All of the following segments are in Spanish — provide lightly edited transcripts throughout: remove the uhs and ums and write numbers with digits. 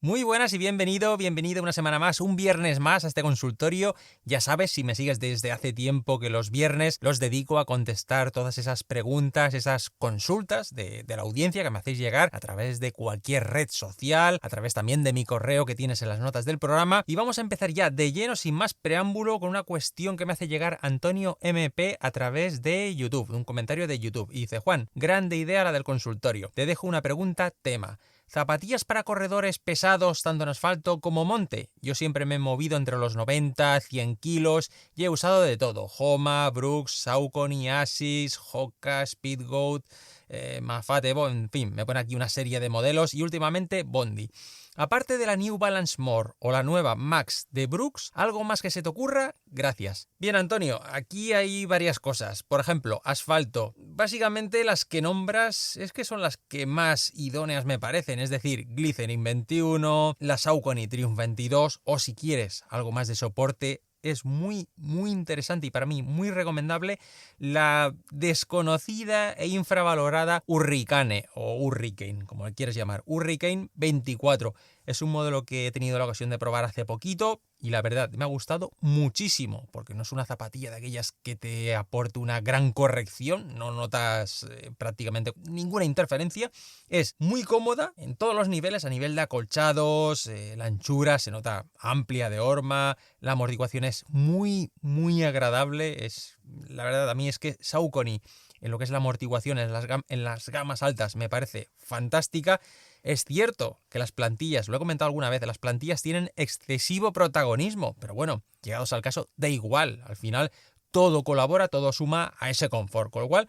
Muy buenas y bienvenido una semana más, un viernes más a este consultorio. Ya sabes, si me sigues desde hace tiempo, que los viernes los dedico a contestar todas esas preguntas, esas consultas de la audiencia que me hacéis llegar a través de cualquier red social, a través también de mi correo que tienes en las notas del programa. Y vamos a empezar ya de lleno, sin más preámbulo, con una cuestión que me hace llegar Antonio MP a través de YouTube, un comentario de YouTube. Y dice: Juan, grande idea la del consultorio. Te dejo una pregunta tema. ¿Zapatillas para corredores pesados tanto en asfalto como monte? Yo siempre me he movido entre los 90, 100 kilos y he usado de todo. Homa, Brooks, Saucony, Asics, Hoka, Speedgoat, Mafate, en fin, me pone aquí una serie de modelos y últimamente Bondi. Aparte de la New Balance More o la nueva Max de Brooks, ¿algo más que se te ocurra? Gracias. Bien, Antonio, aquí hay varias cosas. Por ejemplo, asfalto. Básicamente las que nombras es que son las que más idóneas me parecen, es decir, Glycerin 21, la Saucony Triumph 22 o, si quieres algo más de soporte, es muy interesante y para mí muy recomendable la desconocida e infravalorada Hurricane o Hurricane, como le quieres llamar, Hurricane 24. Es un modelo que he tenido la ocasión de probar hace poquito y la verdad me ha gustado muchísimo, porque no es una zapatilla de aquellas que te aporte una gran corrección, no notas prácticamente ninguna interferencia. Es muy cómoda en todos los niveles, a nivel de acolchados, la anchura se nota amplia de horma, la amortiguación es muy agradable. La verdad, a mí es que Saucony, en lo que es la amortiguación en las gamas altas, me parece fantástica. Es cierto que las plantillas, lo he comentado alguna vez, las plantillas tienen excesivo protagonismo, pero bueno, llegados al caso, da igual. Al final todo colabora, todo suma a ese confort, con lo cual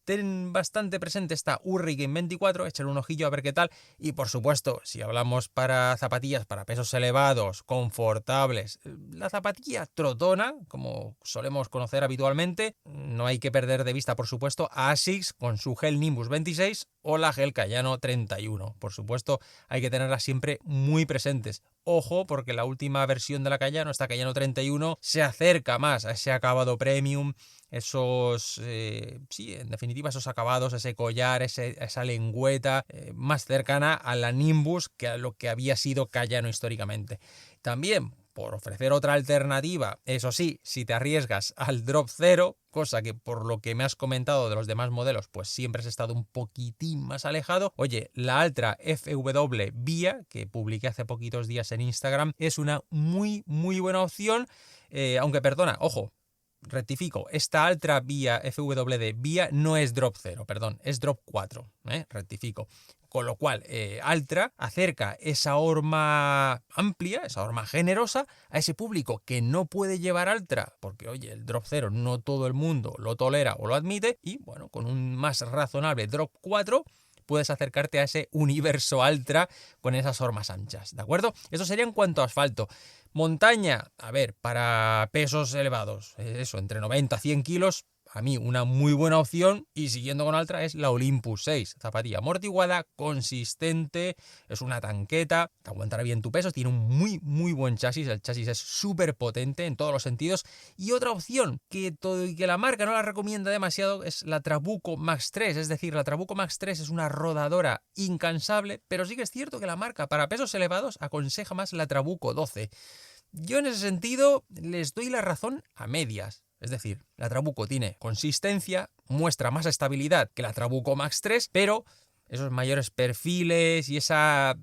ten bastante presente esta Hurricane 24, échale un ojillo a ver qué tal. Y por supuesto, si hablamos para zapatillas para pesos elevados, confortables, la zapatilla trotona, como solemos conocer habitualmente, no hay que perder de vista, por supuesto, a Asics con su Gel Nimbus 26 o la Gel Kayano 31. Por supuesto, hay que tenerlas siempre muy presentes. Ojo, porque la última versión de la Kayano, esta Kayano 31, se acerca más a ese acabado premium, esos, sí, en definitiva, esos acabados, ese collar, esa lengüeta, más cercana a la Nimbus que a lo que había sido Kayano históricamente. También, por ofrecer otra alternativa, eso sí, si te arriesgas al drop cero, cosa que por lo que me has comentado de los demás modelos, pues siempre has estado un poquitín más alejado. Oye, la Altra FW Via, que publiqué hace poquitos días en Instagram, es una muy buena opción, aunque perdona, ojo, rectifico, esta Altra Via FWD Via no es drop 0, perdón, es drop 4, rectifico. Con lo cual, Altra acerca esa horma amplia, esa horma generosa, a ese público que no puede llevar Altra, porque oye, el drop 0 no todo el mundo lo tolera o lo admite, y bueno, con un más razonable drop 4 puedes acercarte a ese universo Altra con esas hormas anchas, ¿de acuerdo? Eso sería en cuanto a asfalto. Montaña, a ver, para pesos elevados, eso, entre 90 a 100 kilos, a mí una muy buena opción, y siguiendo con Altra, es la Olympus 6, zapatilla amortiguada, consistente, es una tanqueta, te aguantará bien tu peso, tiene un muy buen chasis, el chasis es súper potente en todos los sentidos. Y otra opción, que la marca no la recomienda demasiado, es la Trabuco Max 3, es decir, la Trabuco Max 3 es una rodadora incansable, pero sí que es cierto que la marca para pesos elevados aconseja más la Trabuco 12. Yo en ese sentido les doy la razón a medias. Es decir, la Trabuco tiene consistencia, muestra más estabilidad que la Trabuco Max 3, pero esos mayores perfiles y esa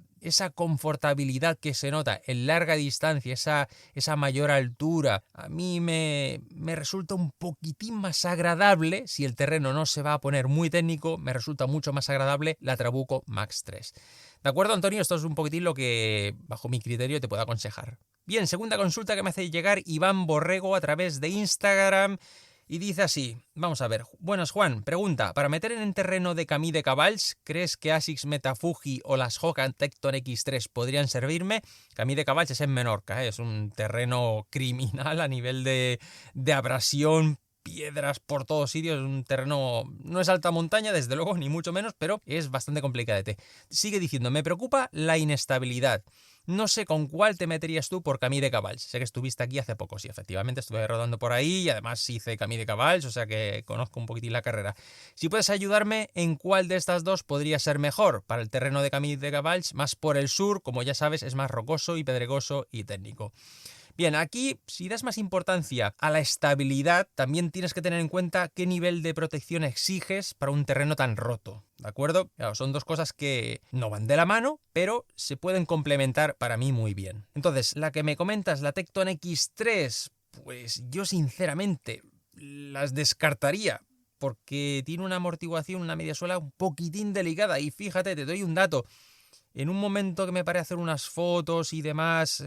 confortabilidad que se nota en larga distancia, esa mayor altura, a mí me resulta un poquitín más agradable. Si el terreno no se va a poner muy técnico, me resulta mucho más agradable la Trabuco Max 3. ¿De acuerdo, Antonio? Esto es un poquitín lo que, bajo mi criterio, te puedo aconsejar. Bien, segunda consulta que me hace llegar Iván Borrego a través de Instagram. Y dice así, vamos a ver. Buenas, Juan, pregunta, para meter en el terreno de Camí de Cavalls, ¿crees que Asics Metafuji o las Hoka Tecton X3 podrían servirme? Camí de Cavalls es en Menorca, es un terreno criminal a nivel de abrasión, piedras por todos sitios, es un terreno, no es alta montaña, desde luego, ni mucho menos, pero es bastante complicadete. Sigue diciendo, me preocupa la inestabilidad. No sé con cuál te meterías tú por Camí de Cavalls. Sé que estuviste aquí hace poco, sí, efectivamente estuve rodando por ahí y además hice Camí de Cavalls, o sea que conozco un poquitín la carrera. Si puedes ayudarme en cuál de estas dos podría ser mejor para el terreno de Camí de Cavalls, más por el sur, como ya sabes, es más rocoso y pedregoso y técnico. Bien, aquí, si das más importancia a la estabilidad, también tienes que tener en cuenta qué nivel de protección exiges para un terreno tan roto, ¿de acuerdo? Claro, son dos cosas que no van de la mano, pero se pueden complementar para mí muy bien. Entonces, la que me comentas, la Tecton X3, pues yo sinceramente las descartaría, porque tiene una amortiguación, una media suela un poquitín delicada. Y fíjate, te doy un dato. En un momento que me paré a hacer unas fotos y demás,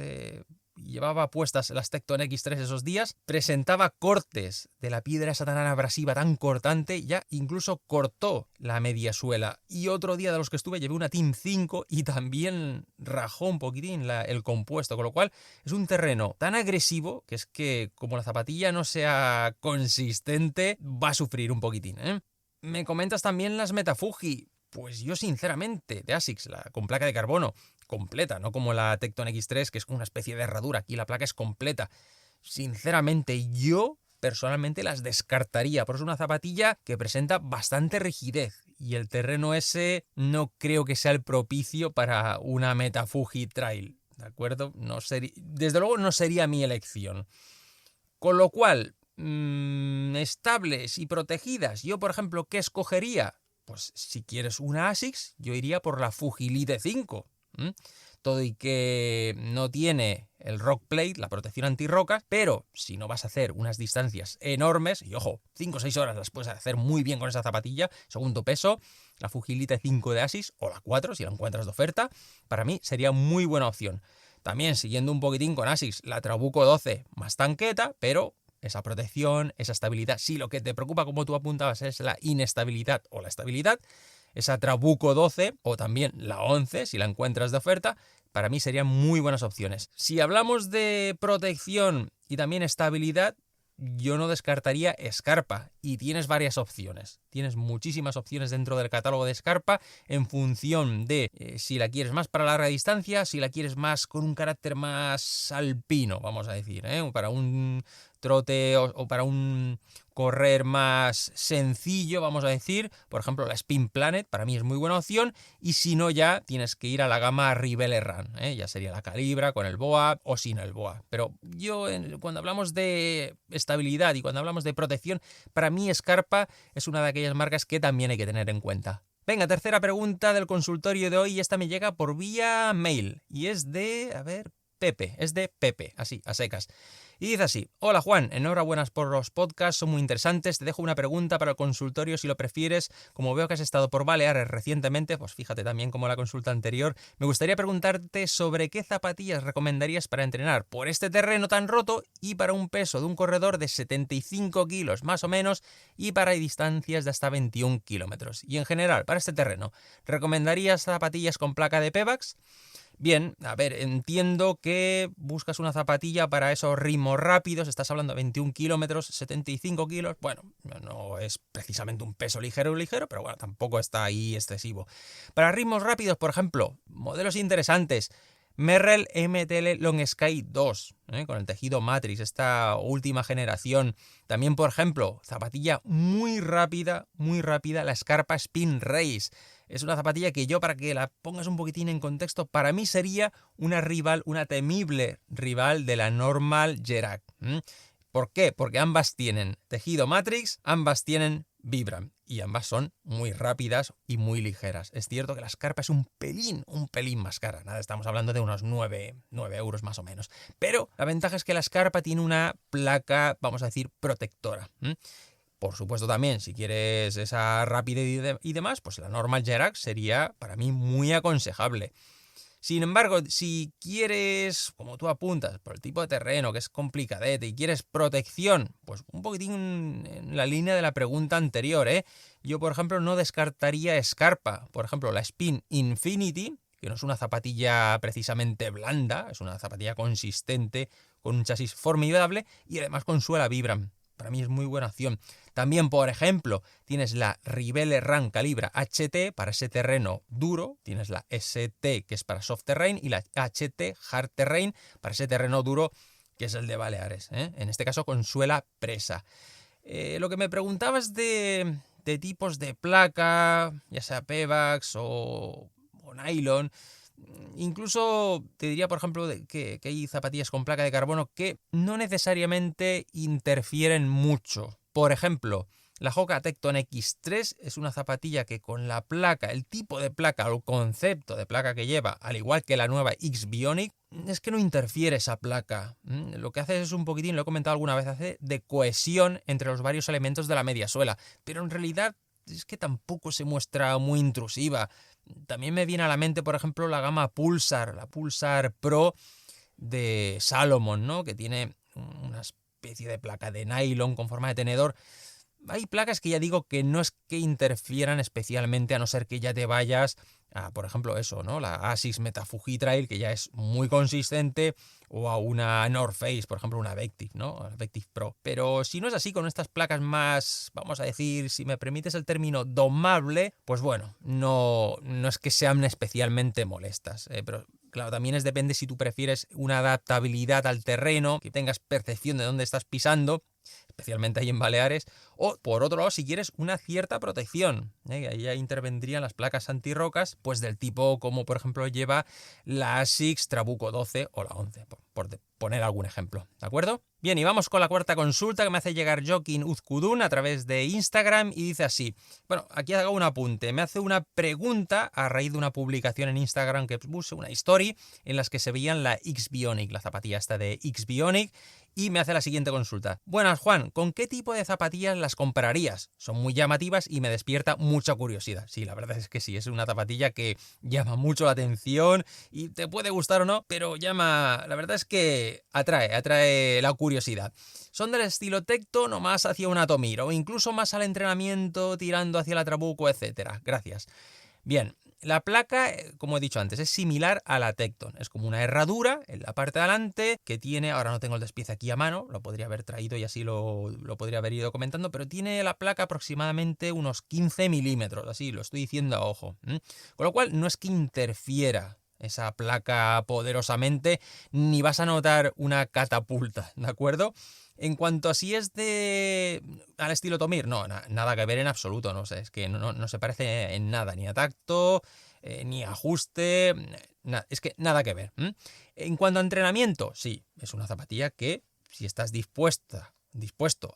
llevaba puestas las Tecton X3 esos días, presentaba cortes de la piedra esa tan abrasiva, tan cortante, ya incluso cortó la media suela. Y otro día de los que estuve llevé una Team 5 y también rajó un poquitín el compuesto, con lo cual es un terreno tan agresivo que es que como la zapatilla no sea consistente, va a sufrir un poquitín, ¿eh? Me comentas también las Metafuji. Pues yo sinceramente, de ASICS, con placa de carbono, completa, no como la Tecton X3, que es una especie de herradura, aquí la placa es completa. Sinceramente, yo personalmente las descartaría, porque es una zapatilla que presenta bastante rigidez y el terreno ese no creo que sea el propicio para una Metafuji Trail, ¿de acuerdo? Desde luego no sería mi elección. Con lo cual, estables y protegidas, yo por ejemplo, ¿qué escogería? Pues si quieres una ASICS, yo iría por la Fujilite 5. Todo y que no tiene el Rock Plate, la protección antirrocas, pero si no vas a hacer unas distancias enormes, y ojo, 5 o 6 horas las puedes hacer muy bien con esa zapatilla, según tu peso, la Fujilite 5 de ASICS, o la 4 si la encuentras de oferta, para mí sería muy buena opción. También siguiendo un poquitín con ASICS, la Trabuco 12, más tanqueta, pero esa protección, esa estabilidad. Si lo que te preocupa, como tú apuntabas, es la inestabilidad o la estabilidad, esa Trabuco 12 o también la 11, si la encuentras de oferta, para mí serían muy buenas opciones. Si hablamos de protección y también estabilidad, yo no descartaría Scarpa y tienes varias opciones. Tienes muchísimas opciones dentro del catálogo de Scarpa en función de si la quieres más para larga distancia, si la quieres más con un carácter más alpino, vamos a decir, para un trote o para un correr más sencillo, vamos a decir. Por ejemplo, la Spin Planet para mí es muy buena opción, y si no, ya tienes que ir a la gama Rivelle Run, ya sería la Calibra con el BOA o sin el BOA. Pero yo, cuando hablamos de estabilidad y cuando hablamos de protección, para mí Scarpa es una de aquellas marcas que también hay que tener en cuenta. Venga, tercera pregunta del consultorio de hoy, y esta me llega por vía mail, y es de, Pepe, así, a secas. Y dice así: hola Juan, enhorabuena por los podcasts, son muy interesantes, te dejo una pregunta para el consultorio si lo prefieres. Como veo que has estado por Baleares recientemente, pues fíjate también como la consulta anterior, me gustaría preguntarte sobre qué zapatillas recomendarías para entrenar por este terreno tan roto y para un peso de un corredor de 75 kilos más o menos y para distancias de hasta 21 kilómetros. Y en general, para este terreno, ¿recomendarías zapatillas con placa de Pebax? Bien, a ver, entiendo que buscas una zapatilla para esos ritmos rápidos, estás hablando de 21 kilómetros, 75 kilos, bueno, no es precisamente un peso ligero, pero bueno, tampoco está ahí excesivo. Para ritmos rápidos, por ejemplo, modelos interesantes, Merrell MTL Long Sky 2, con el tejido Matrix, esta última generación. También, por ejemplo, zapatilla muy rápida, la Scarpa Spin Race. Es una zapatilla que yo, para que la pongas un poquitín en contexto, para mí sería una rival, una temible rival de la Normal Gerac. ¿Por qué? Porque ambas tienen tejido Matrix, ambas tienen Vibram y ambas son muy rápidas y muy ligeras. Es cierto que la Scarpa es un pelín más cara. Nada, estamos hablando de unos 9 euros más o menos. Pero la ventaja es que la Scarpa tiene una placa, vamos a decir, protectora. Por supuesto también, si quieres esa rapidez y demás, pues la Normal Gerac sería para mí muy aconsejable. Sin embargo, si quieres, como tú apuntas, por el tipo de terreno que es complicadete y quieres protección, pues un poquitín en la línea de la pregunta anterior, Yo, por ejemplo, no descartaría Scarpa. Por ejemplo, la Spin Infinity, que no es una zapatilla precisamente blanda, es una zapatilla consistente, con un chasis formidable y además con suela Vibram. para mí es muy buena opción. También, por ejemplo, tienes la Rivelle Run Calibra HT para ese terreno duro, tienes la ST que es para soft terrain y la HT Hard Terrain para ese terreno duro que es el de Baleares, ¿eh? En este caso con suela presa. Lo que me preguntabas de tipos de placa, ya sea Pebax o nylon, incluso te diría, por ejemplo, que hay zapatillas con placa de carbono que no necesariamente interfieren mucho. Por ejemplo, la Hoka Tecton X3 es una zapatilla que con la placa, el tipo de placa o el concepto de placa que lleva, al igual que la nueva X-Bionic, es que no interfiere esa placa. Lo que hace es un poquitín, lo he comentado alguna vez, hace de cohesión entre los varios elementos de la mediasuela, pero en realidad es que tampoco se muestra muy intrusiva. También me viene a la mente, por ejemplo, la gama Pulsar, la Pulsar Pro de Salomon, ¿no? Que tiene una especie de placa de nylon con forma de tenedor. Hay placas que ya digo que no es que interfieran especialmente, a no ser que ya te vayas a, por ejemplo, eso, ¿no? La Asics Meta Fuji Trail, que ya es muy consistente, o a una North Face, por ejemplo, una Vective, ¿no? Vective Pro. Pero si no es así, con estas placas más, vamos a decir, si me permites el término, domable, pues bueno, no es que sean especialmente molestas, pero claro, también depende si tú prefieres una adaptabilidad al terreno, que tengas percepción de dónde estás pisando, especialmente ahí en Baleares, o por otro lado, si quieres una cierta protección, ahí ya intervendrían las placas antirrocas, pues del tipo como por ejemplo lleva la ASICS Trabuco 12 o la 11, por poner algún ejemplo, ¿de acuerdo? Bien, y vamos con la cuarta consulta que me hace llegar Joaquín Uzkudun a través de Instagram y dice así. Bueno, aquí hago un apunte. Me hace una pregunta a raíz de una publicación en Instagram que puse, una story, en las que se veían la X-Bionic, la zapatilla esta de X-Bionic, y me hace la siguiente consulta. Buenas, Juan, ¿con qué tipo de zapatillas las comprarías? Son muy llamativas y me despierta mucha curiosidad. Sí, la verdad es que sí, es una zapatilla que llama mucho la atención y te puede gustar o no, pero llama, la verdad es que atrae la curiosidad. Son del estilo Tecton o más hacia una Tomir, o incluso más al entrenamiento tirando hacia la Trabuco, etcétera. Gracias. Bien, la placa, como he dicho antes, es similar a la Tecton. Es como una herradura en la parte de adelante que tiene, ahora no tengo el despiece aquí a mano, lo podría haber traído y así lo podría haber ido comentando, pero tiene la placa aproximadamente unos 15 milímetros, así lo estoy diciendo a ojo. Con lo cual no es que interfiera esa placa poderosamente, ni vas a notar una catapulta, ¿de acuerdo? En cuanto a si es al estilo Tomir, no, nada que ver en absoluto, no sé, es que no se parece en nada, ni a tacto, ni a ajuste, es que nada que ver. En cuanto a entrenamiento, sí, es una zapatilla que si estás dispuesto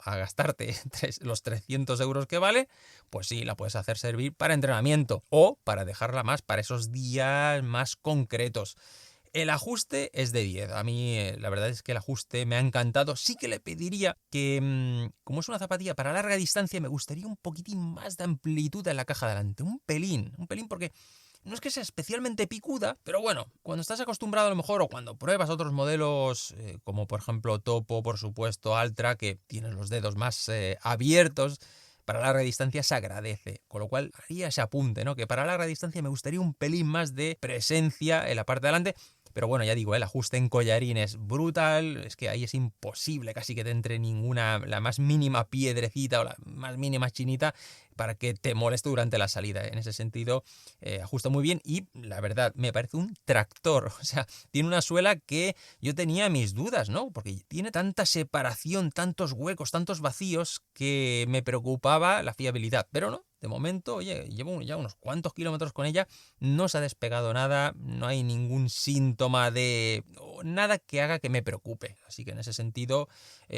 a gastarte los 300 euros que vale, pues sí, la puedes hacer servir para entrenamiento o para dejarla más para esos días más concretos. El ajuste es de 10. A mí la verdad es que el ajuste me ha encantado. Sí que le pediría que, como es una zapatilla para larga distancia, me gustaría un poquitín más de amplitud en la caja de delante. Un pelín porque no es que sea especialmente picuda, pero bueno, cuando estás acostumbrado a lo mejor o cuando pruebas otros modelos, como por ejemplo Topo, por supuesto, Altra, que tienes los dedos más abiertos, para larga distancia se agradece, con lo cual haría ese apunte, ¿no? Que para larga distancia me gustaría un pelín más de presencia en la parte de delante. Pero bueno, ya digo, el ajuste en collarín es brutal, es que ahí es imposible casi que te entre la más mínima piedrecita o la más mínima chinita para que te moleste durante la salida. En ese sentido, ajusta muy bien y la verdad me parece un tractor. O sea, tiene una suela que yo tenía mis dudas, ¿no? Porque tiene tanta separación, tantos huecos, tantos vacíos que me preocupaba la fiabilidad. Pero no, de momento, oye, llevo ya unos cuantos kilómetros con ella, no se ha despegado nada, no hay ningún síntoma de nada que haga que me preocupe. Así que en ese sentido,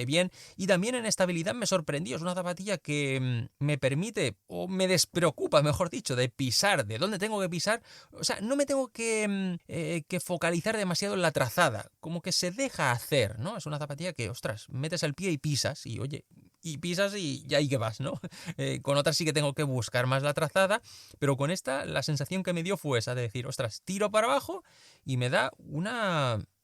bien. Y también en estabilidad me sorprendió. Es una zapatilla que me permite, o me despreocupa, mejor dicho, de pisar, de dónde tengo que pisar. O sea, no me tengo que focalizar demasiado en la trazada. Como que se deja hacer, ¿no? Es una zapatilla que, ostras, metes el pie y pisas y, oye, y pisas y ya ahí que vas, ¿no? Con otras sí que tengo que buscar más la trazada, pero con esta la sensación que me dio fue esa de decir, ostras, tiro para abajo y me da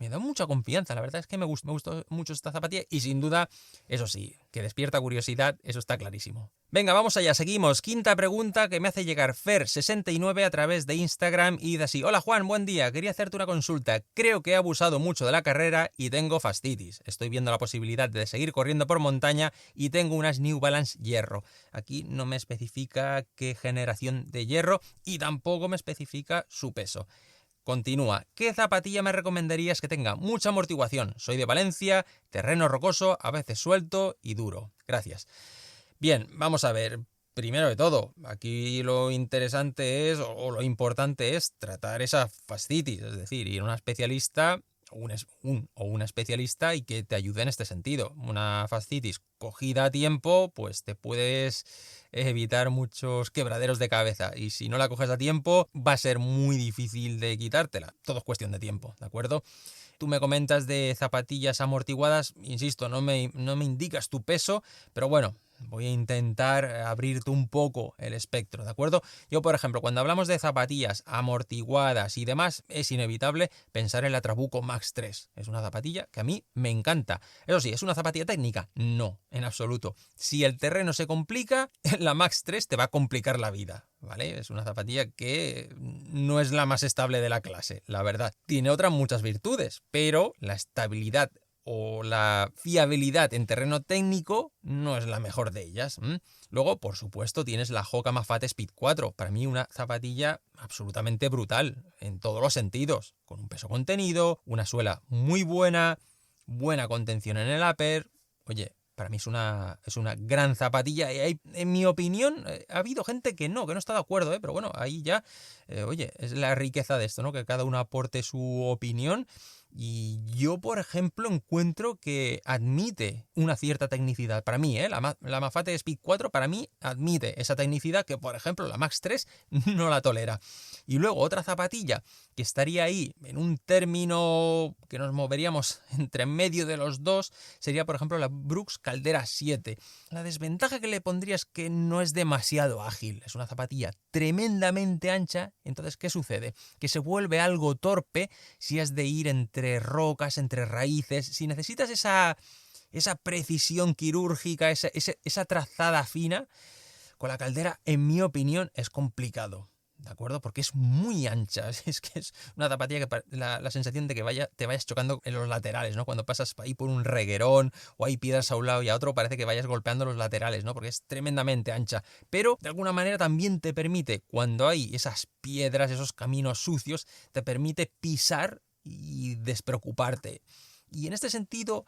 me da mucha confianza. La verdad es que me gustó mucho esta zapatilla y sin duda, eso sí, que despierta curiosidad, eso está clarísimo. Venga, vamos allá, seguimos. Quinta pregunta que me hace llegar Fer69 a través de Instagram y dice así: hola Juan, buen día, quería hacerte una consulta. Creo que he abusado mucho de la carrera y tengo fascitis. Estoy viendo la posibilidad de seguir corriendo por montaña y tengo unas New Balance hierro. Aquí no me especifica qué generación de hierro y tampoco me especifica su peso. Continúa. ¿Qué zapatilla me recomendarías que tenga mucha amortiguación? Soy de Valencia, terreno rocoso, a veces suelto y duro. Gracias. Bien, vamos a ver. Primero de todo, aquí lo interesante es, o lo importante es, tratar esa fascitis, es decir, ir a una especialista o una especialista y que te ayude en este sentido. Una fascitis cogida a tiempo, pues te puedes evitar muchos quebraderos de cabeza, y si no la coges a tiempo va a ser muy difícil de quitártela. Todo es cuestión de tiempo, ¿de acuerdo? Tú me comentas de zapatillas amortiguadas, insisto, no me indicas tu peso, pero bueno, voy a intentar abrirte un poco el espectro, ¿de acuerdo? Yo, por ejemplo, cuando hablamos de zapatillas amortiguadas y demás, es inevitable pensar en la Trabuco Max 3. Es una zapatilla que a mí me encanta. Eso sí, ¿es una zapatilla técnica? No, en absoluto. Si el terreno se complica, la Max 3 te va a complicar la vida, ¿vale? Es una zapatilla que no es la más estable de la clase, la verdad. Tiene otras muchas virtudes, pero la estabilidad o la fiabilidad en terreno técnico no es la mejor de ellas. Luego, por supuesto, tienes la Hoka Mafate Speed 4. Para mí una zapatilla absolutamente brutal en todos los sentidos, con un peso contenido, una suela muy buena, buena contención en el upper. Oye, para mí es una gran zapatilla y en mi opinión ha habido gente que no está de acuerdo, pero bueno, ahí ya, oye, es la riqueza de esto, ¿no? Que cada uno aporte su opinión. Y yo, por ejemplo, encuentro que admite una cierta tecnicidad. Para mí, la Mafate Speed 4 para mí admite esa tecnicidad que, por ejemplo, la Max 3 no la tolera. Y luego otra zapatilla que estaría ahí en un término que nos moveríamos entre medio de los dos sería, por ejemplo, la Brooks Caldera 7. La desventaja que le pondría es que no es demasiado ágil. Es una zapatilla tremendamente ancha. Entonces, ¿qué sucede? Que se vuelve algo torpe si has de ir entre rocas, entre raíces. Si necesitas esa precisión quirúrgica, esa trazada fina, con la Caldera, en mi opinión, es complicado. ¿De acuerdo? Porque es muy ancha. Es que es una zapatilla que la sensación de que te vayas chocando en los laterales, ¿no? Cuando pasas ahí por un reguerón o hay piedras a un lado y a otro, parece que vayas golpeando los laterales, ¿no? Porque es tremendamente ancha. Pero de alguna manera también te permite, cuando hay esas piedras, esos caminos sucios, te permite pisar y despreocuparte. Y en este sentido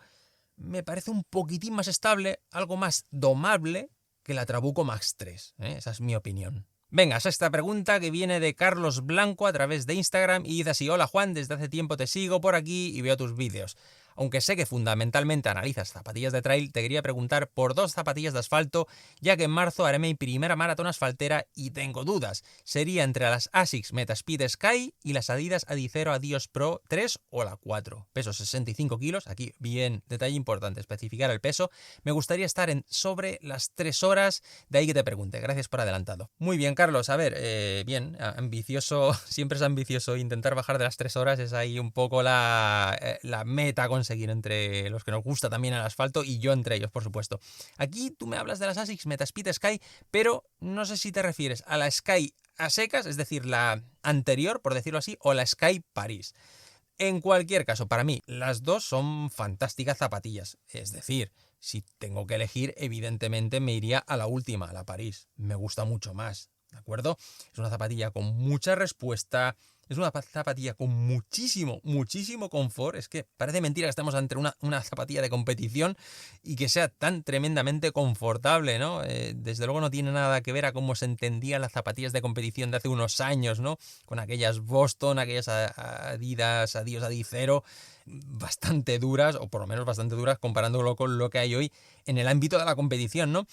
me parece un poquitín más estable, algo más domable que la Trabuco Max 3. Esa es mi opinión. Venga, esta pregunta que viene de Carlos Blanco a través de Instagram y dice así: hola Juan, desde hace tiempo te sigo por aquí y veo tus vídeos. Aunque sé que fundamentalmente analizas zapatillas de trail, te quería preguntar por dos zapatillas de asfalto, ya que en marzo haré mi primera maratón asfaltera y tengo dudas. Sería entre las ASICS Metaspeed Sky y las Adidas Adizero Adios Pro 3 o la 4. Peso 65 kilos, aquí bien, detalle importante, especificar el peso. Me gustaría estar en sobre las 3 horas, de ahí que te pregunte. Gracias por adelantado. Muy bien, Carlos, a ver, bien, ambicioso, siempre es ambicioso intentar bajar de las 3 horas, es ahí un poco la meta conseguir entre los que nos gusta también el asfalto y yo entre ellos, por supuesto. Aquí tú me hablas de las ASICS Metaspeed Sky, pero no sé si te refieres a la Sky a secas, es decir, la anterior, por decirlo así, o la Sky París. En cualquier caso, para mí, las dos son fantásticas zapatillas. Es decir, si tengo que elegir, evidentemente me iría a la última, a la París. Me gusta mucho más, ¿de acuerdo? Es una zapatilla con mucha respuesta. Es una zapatilla con muchísimo confort. Es que parece mentira que estemos ante una zapatilla de competición y que sea tan tremendamente confortable, ¿no? Desde luego no tiene nada que ver a cómo se entendían las zapatillas de competición de hace unos años, ¿no? Con aquellas Boston, aquellas Adidas, Adios Adicero, bastante duras, o por lo menos bastante duras comparándolo con lo que hay hoy en el ámbito de la competición, ¿no?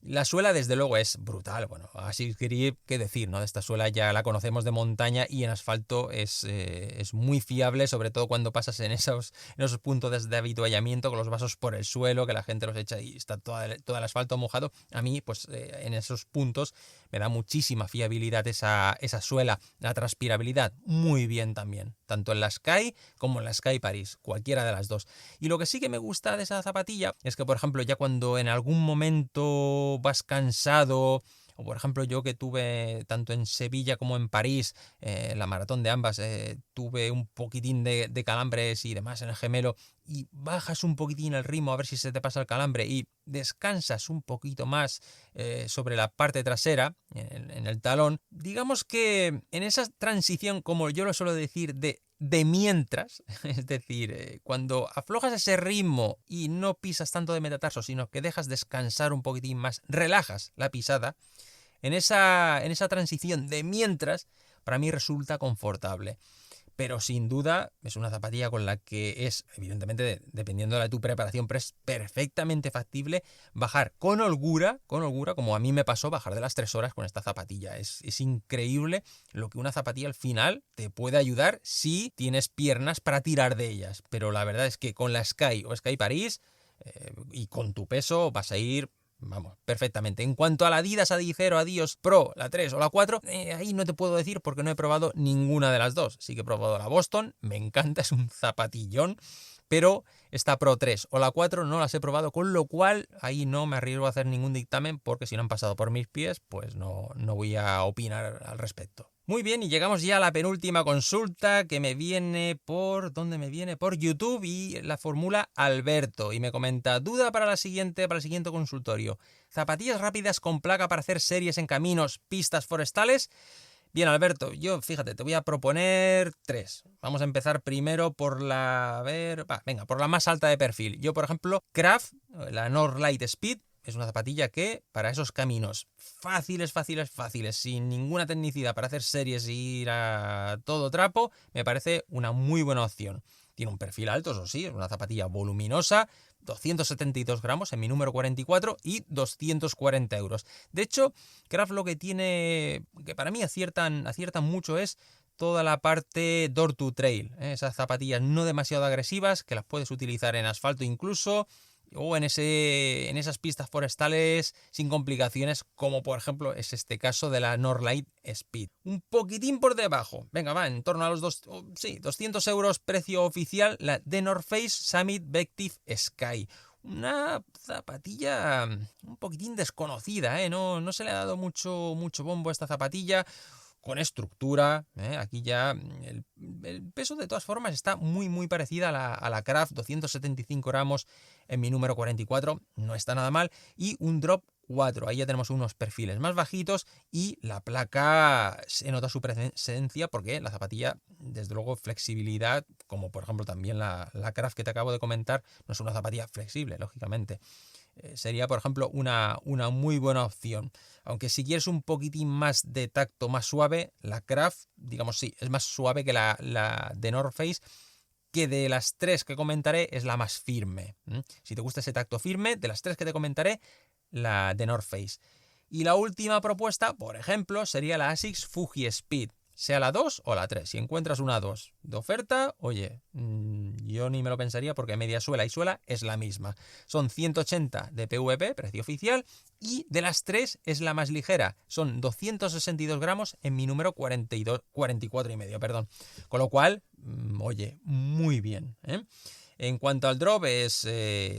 La suela, desde luego, es brutal. Bueno, Asics Grip, qué decir, ¿no? Esta suela ya la conocemos de montaña y en asfalto es muy fiable, sobre todo cuando pasas en esos puntos de avituallamiento con los vasos por el suelo, que la gente los echa y está todo el asfalto mojado. A mí, pues en esos puntos me da muchísima fiabilidad esa suela. La transpirabilidad, muy bien también, tanto en la Sky como en la Sky Paris, cualquiera de las dos. Y lo que sí que me gusta de esa zapatilla es que, por ejemplo, ya cuando en algún momento vas cansado, o por ejemplo yo que tuve tanto en Sevilla como en París, la maratón de ambas, tuve un poquitín de calambres y demás en el gemelo, y bajas un poquitín el ritmo a ver si se te pasa el calambre y descansas un poquito más sobre la parte trasera, en el talón. Digamos que en esa transición, como yo lo suelo decir, de mientras, es decir, cuando aflojas ese ritmo y no pisas tanto de metatarso, sino que dejas descansar un poquitín más, relajas la pisada, en esa transición de mientras, para mí resulta confortable. Pero sin duda es una zapatilla con la que es, evidentemente, dependiendo de tu preparación, pero es perfectamente factible bajar con holgura, como a mí me pasó, bajar de las 3 horas con esta zapatilla. Es increíble lo que una zapatilla al final te puede ayudar si tienes piernas para tirar de ellas. Pero la verdad es que con la Sky o Sky Paris y con tu peso vas a ir... Vamos, perfectamente. En cuanto a la Adidas Adicero Adios Pro, la 3 o la 4, ahí no te puedo decir porque no he probado ninguna de las dos. Sí que he probado la Boston, me encanta, es un zapatillón, pero esta Pro 3 o la 4 no las he probado, con lo cual ahí no me arriesgo a hacer ningún dictamen porque si no han pasado por mis pies, pues no voy a opinar al respecto. Muy bien, y llegamos ya a la penúltima consulta que me viene por... ¿Dónde me viene? Por YouTube, y la formula Alberto. Y me comenta, duda para el siguiente consultorio. ¿Zapatillas rápidas con placa para hacer series en caminos, pistas forestales? Bien, Alberto, yo, fíjate, te voy a proponer 3. Vamos a empezar primero por la... por la más alta de perfil. Yo, por ejemplo, Craft, la North Light Speed, es una zapatilla que, para esos caminos fáciles, sin ninguna tecnicidad para hacer series y ir a todo trapo, me parece una muy buena opción. Tiene un perfil alto, eso sí, es una zapatilla voluminosa, 272 gramos en mi número 44 y 240 euros. De hecho, Craft lo que tiene, que para mí aciertan mucho, es toda la parte door to trail, esas zapatillas no demasiado agresivas, que las puedes utilizar en asfalto incluso, o en esas pistas forestales sin complicaciones, como por ejemplo es este caso de la Northlight Speed. Un poquitín por debajo, va, en torno a los 200 euros precio oficial, la The North Face Summit Vective Sky. Una zapatilla un poquitín desconocida, no se le ha dado mucho bombo a esta zapatilla. Con estructura, aquí ya el peso de todas formas está muy parecida a la Craft, 275 gramos en mi número 44, no está nada mal, y un drop 4, ahí ya tenemos unos perfiles más bajitos y la placa se nota su presencia porque la zapatilla, desde luego, flexibilidad, como por ejemplo también la Craft que te acabo de comentar, no es una zapatilla flexible, lógicamente. Sería, por ejemplo, una muy buena opción. Aunque si quieres un poquitín más de tacto, más suave, la Craft, digamos, sí, es más suave que la de North Face, que de las 3 que comentaré es la más firme. Si te gusta ese tacto firme, de las 3 que te comentaré, la de North Face. Y la última propuesta, por ejemplo, sería la Asics Fuji Speed. Sea la 2 o la 3. Si encuentras una 2 de oferta, oye, yo ni me lo pensaría porque media suela y suela es la misma. Son 180 de PVP, precio oficial, y de las 3 es la más ligera. Son 262 gramos en mi número 44 y medio, perdón. Con lo cual, oye, muy bien, En cuanto al drop, es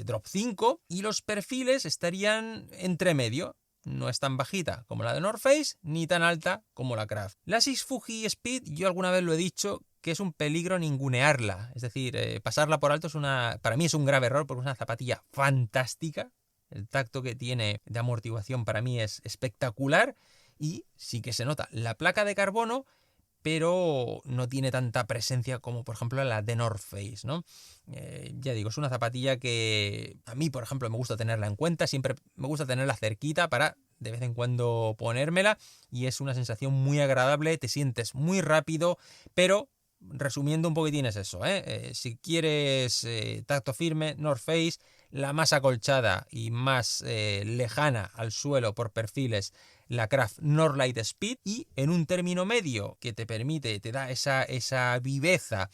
drop 5 y los perfiles estarían entre medio. No es tan bajita como la de North Face, ni tan alta como la Craft. La Asics Fuji Speed, yo alguna vez lo he dicho, que es un peligro ningunearla. Es decir, pasarla por alto para mí es un grave error porque es una zapatilla fantástica. El tacto que tiene de amortiguación para mí es espectacular y sí que se nota la placa de carbono, pero no tiene tanta presencia como, por ejemplo, la de North Face, ¿no? Ya digo, es una zapatilla que a mí, por ejemplo, me gusta tenerla en cuenta, siempre me gusta tenerla cerquita para de vez en cuando ponérmela, y es una sensación muy agradable, te sientes muy rápido, pero resumiendo un poquitín es eso, si quieres tacto firme, North Face, la más acolchada y más lejana al suelo por perfiles, la Craft Northlight Speed, y en un término medio que te permite, te da esa viveza,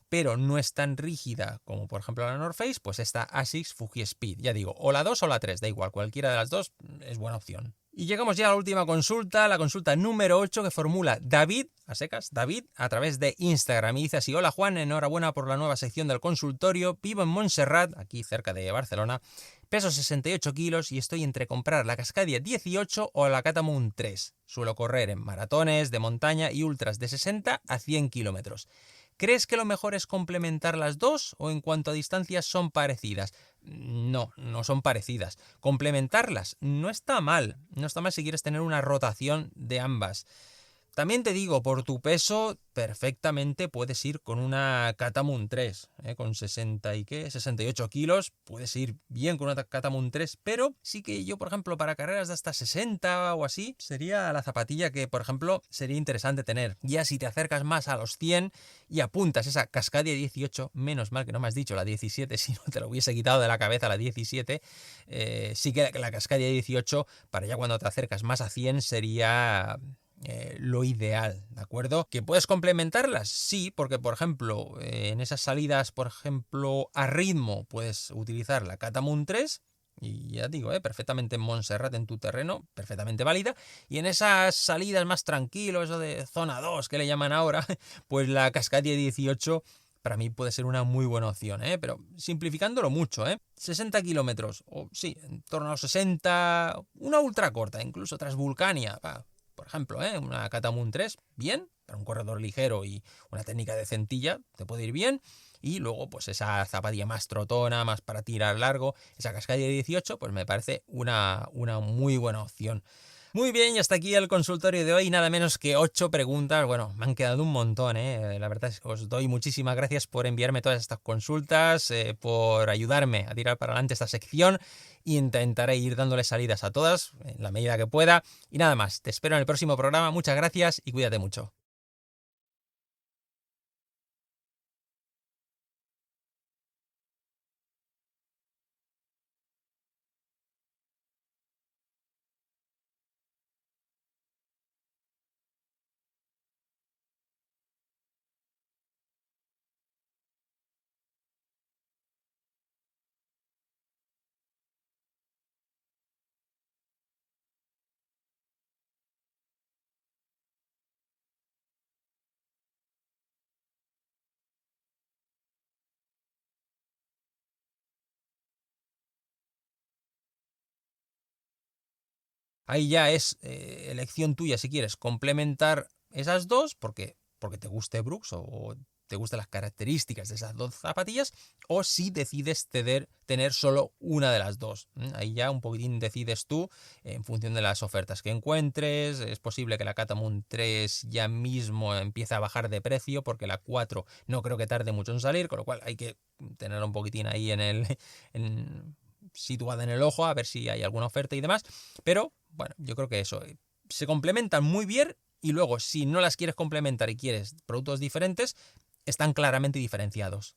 pero no es tan rígida como por ejemplo la North Face, pues esta ASICS Fuji Speed. Ya digo, o la 2 o la 3, da igual, cualquiera de las dos es buena opción. Y llegamos ya a la última consulta, la consulta número 8 que formula David, a secas, David, a través de Instagram. Y dice así: hola Juan, enhorabuena por la nueva sección del consultorio, vivo en Montserrat, aquí cerca de Barcelona, peso 68 kilos y estoy entre comprar la Cascadia 18 o la Catamount 3. Suelo correr en maratones, de montaña y ultras de 60 a 100 kilómetros. ¿Crees que lo mejor es complementar las dos o en cuanto a distancias son parecidas? No, no son parecidas. Complementarlas no está mal. No está mal si quieres tener una rotación de ambas. También te digo, por tu peso, perfectamente puedes ir con una Catamount 3, con 68 kilos, puedes ir bien con una Catamount 3, pero sí que yo, por ejemplo, para carreras de hasta 60 o así, sería la zapatilla que, por ejemplo, sería interesante tener. Ya si te acercas más a los 100 y apuntas esa Cascadia 18, menos mal que no me has dicho la 17, si no te lo hubiese quitado de la cabeza la 17, sí que la Cascadia 18, para ya cuando te acercas más a 100, sería lo ideal, ¿de acuerdo? ¿Que puedes complementarlas? Sí, porque por ejemplo, en esas salidas, por ejemplo, a ritmo, puedes utilizar la Catamount 3, y ya digo, perfectamente en Montserrat, en tu terreno, perfectamente válida, y en esas salidas más tranquilo, eso de zona 2 que le llaman ahora, pues la Cascadia 18 para mí puede ser una muy buena opción, pero simplificándolo mucho, 60 kilómetros, o sí, en torno a los 60, una ultra corta, incluso Transvulcania, por ejemplo, una Catamount 3, bien, para un corredor ligero y una técnica de centilla, te puede ir bien. Y luego, pues esa zapatilla más trotona, más para tirar largo, esa Cascadia 18, pues me parece una muy buena opción. Muy bien, y hasta aquí el consultorio de hoy, nada menos que 8 preguntas. Bueno, me han quedado un montón, La verdad es que os doy muchísimas gracias por enviarme todas estas consultas, por ayudarme a tirar para adelante esta sección. Intentaré ir dándole salidas a todas, en la medida que pueda. Y nada más, te espero en el próximo programa. Muchas gracias y cuídate mucho. Ahí ya es elección tuya si quieres complementar esas dos, porque te guste Brooks o te gustan las características de esas dos zapatillas, o si decides tener solo una de las dos. Ahí ya un poquitín decides tú en función de las ofertas que encuentres. Es posible que la Catamount 3 ya mismo empiece a bajar de precio, porque la 4 no creo que tarde mucho en salir, con lo cual hay que tener un poquitín ahí situada en el ojo, a ver si hay alguna oferta y demás, pero bueno, yo creo que eso, se complementan muy bien, y luego si no las quieres complementar y quieres productos diferentes, están claramente diferenciados.